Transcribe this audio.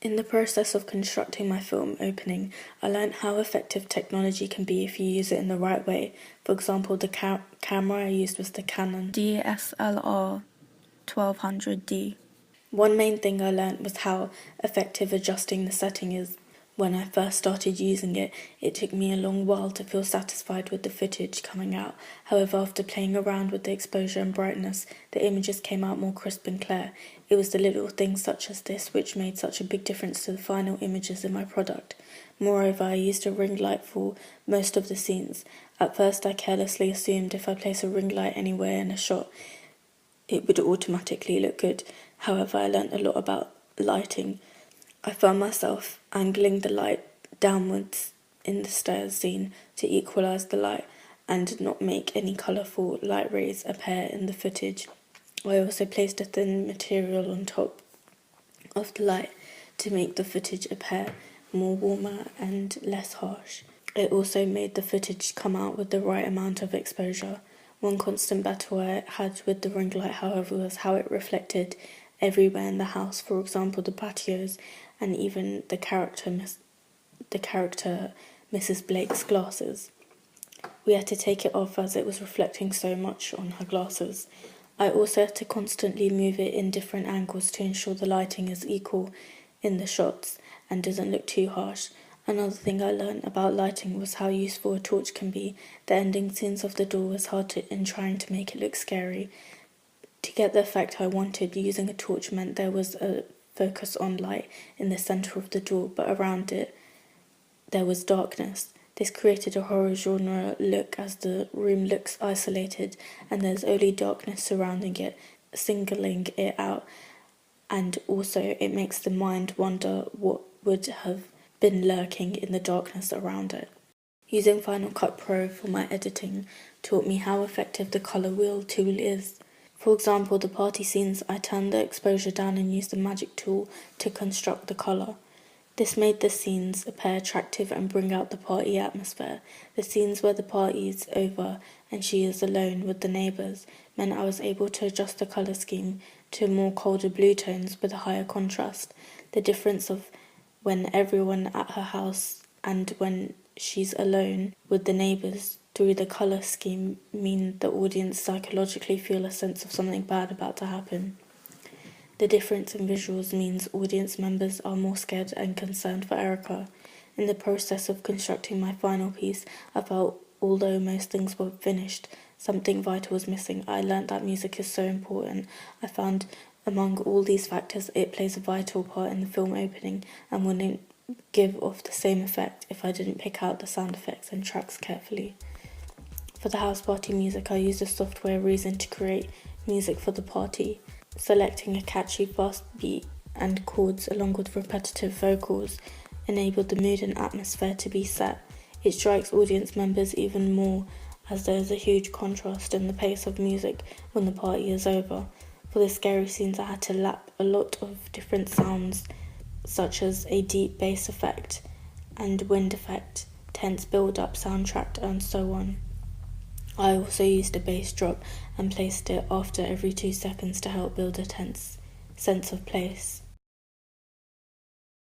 In the process of constructing my film opening, I learned how effective technology can be if you use it in the right way. For example, the camera I used was the Canon DSLR 1200D. One main thing I learnt was how effective adjusting the setting is. When I first started using it, it took me a long while to feel satisfied with the footage coming out. However, after playing around with the exposure and brightness, the images came out more crisp and clear. It was the little things such as this which made such a big difference to the final images in my product. Moreover, I used a ring light for most of the scenes. At first, I carelessly assumed if I place a ring light anywhere in a shot, it would automatically look good. However, I learnt a lot about lighting. I found myself angling the light downwards in the stairs scene to equalise the light and not make any colourful light rays appear in the footage. I also placed a thin material on top of the light to make the footage appear more warmer and less harsh. It also made the footage come out with the right amount of exposure. One constant battle I had with the ring light, however, was how it reflected everywhere in the house. For example, the patios and even the character Mrs. Blake's glasses. We had to take it off as it was reflecting so much on her glasses. I also had to constantly move it in different angles to ensure the lighting is equal in the shots and doesn't look too harsh. Another thing I learned about lighting was how useful a torch can be. The ending scenes of the door was hard in trying to make it look scary. To get the effect I wanted, using a torch meant there was a focus on light in the centre of the door, but around it there was darkness. This created a horror genre look as the room looks isolated and there's only darkness surrounding it, singling it out, and also it makes the mind wonder what would have been lurking in the darkness around it. Using Final Cut Pro for my editing taught me how effective the colour wheel tool is. For example, the party scenes, I turned the exposure down and used the magic tool to construct the colour. This made the scenes appear attractive and bring out the party atmosphere. The scenes where the party is over and she is alone with the neighbours meant I was able to adjust the colour scheme to more colder blue tones with a higher contrast. The difference of when everyone at her house and when she's alone with the neighbours through the colour scheme mean the audience psychologically feel a sense of something bad about to happen. The difference in visuals means audience members are more scared and concerned for Erica. In the process of constructing my final piece, I felt although most things were finished, something vital was missing. I learnt that music is so important. I found among all these factors it plays a vital part in the film opening and wouldn't give off the same effect if I didn't pick out the sound effects and tracks carefully. For the house party music, I used a software Reason to create music for the party. Selecting a catchy fast beat and chords along with repetitive vocals enabled the mood and atmosphere to be set. It strikes audience members even more as there is a huge contrast in the pace of music when the party is over. For the scary scenes, I had to lap a lot of different sounds such as a deep bass effect and wind effect, tense build-up soundtrack and so on. I also used a bass drop and placed it after every 2 seconds to help build a tense sense of place.